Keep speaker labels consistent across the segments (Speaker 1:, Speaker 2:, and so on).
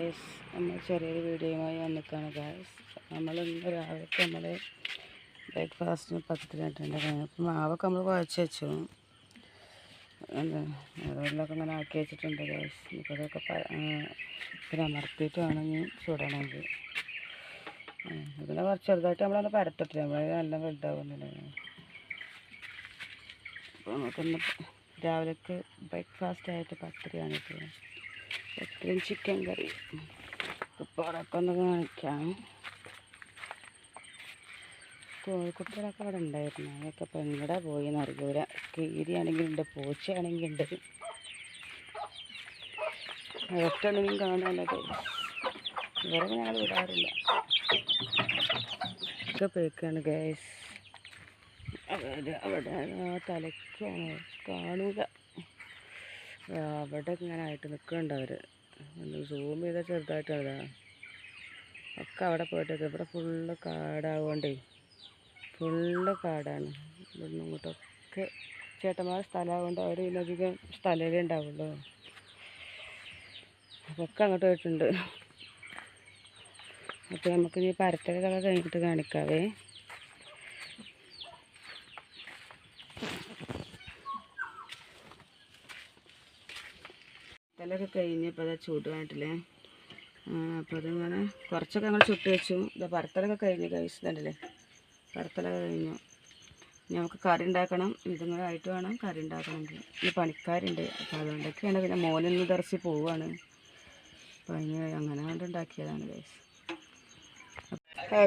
Speaker 1: Guys, നമ്മൾ ചെറിയൊരു വീഡിയോയുമായി വന്നിക്കാണ് ഗൈസ്. നമ്മൾ ഇന്ന് രാവിലത്തെ നമ്മുടെ ബ്രേക്ക്ഫാസ്റ്റിന് പത്തിട്ടുണ്ടായിരുന്നു. അപ്പം മാവൊക്കെ നമ്മൾ കുഴച്ച് വെച്ചു. എന്താ വെള്ളമൊക്കെ ഇങ്ങനെ ആക്കി വെച്ചിട്ടുണ്ട് ഗൈസ്. ഇപ്പോൾ ഇതൊക്കെ പിന്നെ അമർത്തിയിട്ട് വേണമെങ്കിൽ ചൂടണമെങ്കിൽ. ഇതിനെ കുറച്ച് ചെറുതായിട്ട് നമ്മളൊന്ന് പരത്തിട്ടില്ല, നമ്മൾ നല്ല വലുതാവുന്നില്ല. അപ്പോൾ നമുക്കൊന്ന് രാവിലേക്ക് ബ്രേക്ക്ഫാസ്റ്റായിട്ട് പത്തിരിയാണിട്ട്. പത്തിരിയും ചിക്കൻ കറി. ഇപ്പോൾ അതൊക്കെ ഒന്ന് കാണിക്കാം. കോഴിക്കുട്ടികളൊക്കെ അവിടെ ഉണ്ടായിരുന്നു. അതൊക്കെ ഇപ്പോൾ എങ്ങടെ പോയിന്ന് അറിയൂല. കീരിയാണെങ്കിൽ ഉണ്ട്, പൂച്ചയാണെങ്കിൽ ഉണ്ട്, ഒറ്റണെങ്കിലും കാണാനത്. ഇവരെ ഞങ്ങൾ വിടാറില്ല. ഒക്കെ പേക്കാണ് ഗ്യാസ്. അവിടെ തലയ്ക്കാണ് കാണൂല. അവിടെ ഇങ്ങനെ ആയിട്ട് നിൽക്കുന്നുണ്ട് അവർ. സൂം ചെയ്താൽ ചെറുതായിട്ട് അതാ ഒക്കെ അവിടെ പോയിട്ടൊക്കെ. ഇവിടെ ഫുള്ള് കാടാവുകൊണ്ടേ, ഫുള്ള് കാടാണ്. ഇവിടുന്ന് ഇങ്ങോട്ടൊക്കെ ചേട്ടന്മാരുടെ സ്ഥലമാകൊണ്ട് അവർ ഇതിലധികം സ്ഥലമേ ഉണ്ടാവുള്ളൂ. അതൊക്കെ അങ്ങോട്ട് പോയിട്ടുണ്ട്. അപ്പോൾ നമുക്കിനി പരത്തലൊക്കെ കഴിഞ്ഞിട്ട് കാണിക്കാവേ. പരത്തലൊക്കെ കഴിഞ്ഞപ്പോൾ അത് ചൂട് വേണ്ടില്ലേ. അപ്പോൾ അതിങ്ങനെ കുറച്ചൊക്കെ ഞങ്ങൾ ചുട്ട് വെച്ചു. ഇത് പരത്തലൊക്കെ കഴിഞ്ഞ് കഴിച്ചിട്ടുണ്ടല്ലേ. പരത്തലൊക്കെ കഴിഞ്ഞു. നമുക്ക് കറി ഉണ്ടാക്കണം. ഇതിങ്ങനെ ആയിട്ട് വേണം കറി ഉണ്ടാക്കണമെങ്കിൽ. ഈ പണിക്കാരുണ്ട്, അപ്പോൾ അതുകൊണ്ടൊക്കെയാണ്. പിന്നെ മോനൊന്ന് ദർശി പോവുകയാണ്. അപ്പോൾ അതിന് അങ്ങനെ കൊണ്ട് ഉണ്ടാക്കിയതാണ് ഗൈസ്.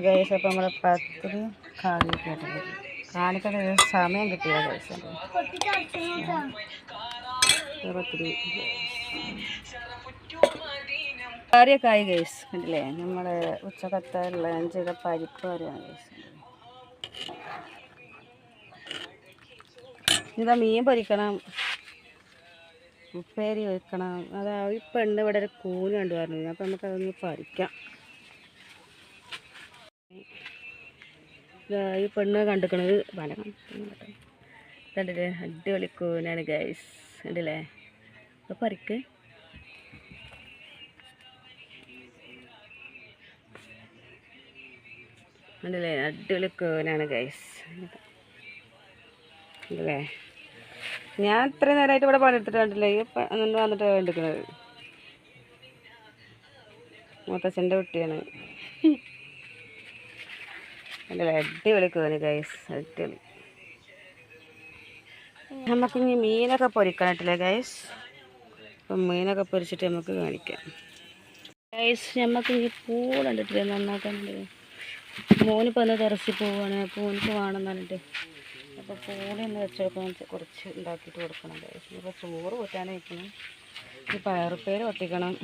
Speaker 1: ഗൈസ്, അപ്പോൾ നമ്മളെ പത്തിരി കാണിക്കാൻ സമയം കിട്ടിയ ഗൈസ്. പത്തിരി കറിയൊക്കെ ആയി ഗൈസ്. കണ്ടില്ലേ, നമ്മുടെ ഉച്ചക്കത്തുള്ള ചെയ്ത പരിപ്പ് കറിയാണ് ഗൈസ്. ഇതാ മീൻ പൊരിക്കണം, ഉപ്പേരി വെക്കണം. അതാ ഈ പെണ്ണ് ഇവിടെ ഒരു കൂന് കണ്ടു പറഞ്ഞു. അപ്പം നമുക്കതൊന്ന് പറിക്കാം. ഈ പെണ്ണ് കണ്ടിക്കണത് പല കണ്ടില്ലേ, അടിപൊളി കൂനാണ് ഗൈസ്. കണ്ടില്ലേ, അപ്പോൾ പറിക്ക്. കണ്ടില്ലേ, അടിപൊളി കൂനാണ് ഗൈസ്. കണ്ടില്ലേ, ഞാൻ ഇത്രയും നേരമായിട്ട് ഇവിടെ പണിയെടുത്തിട്ട് കണ്ടില്ലേ. ഈ വന്നിട്ട് എടുക്കുന്നത് മുത്തച്ഛൻ്റെ കുട്ടിയാണ്. കണ്ടില്ലേ, അടിപൊളി കൂന് ഗൈസ്, അടിപൊളി. നമുക്കിനി മീനൊക്കെ പൊരിക്കണിട്ടില്ലേ ഗൈസ്. അപ്പം മീനൊക്കെ പൊരിച്ചിട്ട് നമുക്ക് കാണിക്കാം ഗൈസ്. നമുക്ക് ഈ പൂൾ കണ്ടിട്ടില്ലേ, നന്നാക്കാനുണ്ട്. മോനിപ്പോൾ ഒന്ന് തെറച്ച് പോവുകയാണ്. അപ്പോൾ മോനിക്ക് വേണമെന്ന് പറഞ്ഞിട്ട് അപ്പോൾ പൂളൊന്ന് വെച്ചപ്പോൾ കുറച്ച് ഉണ്ടാക്കിയിട്ട് കൊടുക്കണം ഗൈസ്. ഇപ്പോൾ ചോറ് കൂട്ടാനും വയ്ക്കണം, ഈ പയറുപ്പേര് ഒട്ടിക്കണം,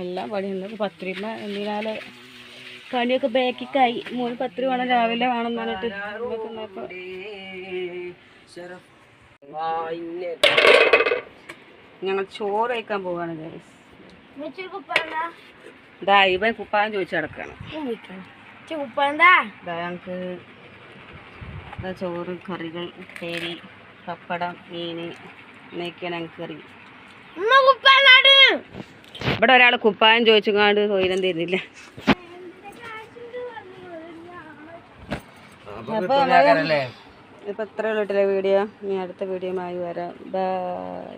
Speaker 1: എല്ലാം പണിയുണ്ട്. പത്തിരിമ എന്തിനാൽ പണിയൊക്കെ ബാക്കിക്കായി. മോന് പത്തിരി വേണം, രാവിലെ വേണം പറഞ്ഞിട്ട് നോക്കുന്നപ്പോൾ ഞങ്ങൾ ചോറ് കഴിക്കാൻ പോവാണ് ഗൈസ്. ഇതാ ഇവൻ കുപ്പായം ചോദിച്ചു കിടക്കണം. ഞങ്ങൾക്ക് ചോറ്, കറികൾ, ഉപ്പേരി, പപ്പടം, മീന് എന്നൊക്കെയാണ് ഞങ്ങൾക്ക് കറി. ഇവിടെ ഒരാൾ കുപ്പായം ചോദിച്ചുകൊണ്ട് തൊയിലും തരുന്നില്ല. അപ്പോൾ ഇപ്പം ഇത്രയുള്ള വീഡിയോ. ഇനി അടുത്ത വീഡിയോയുമായി വരാം. ബൈ.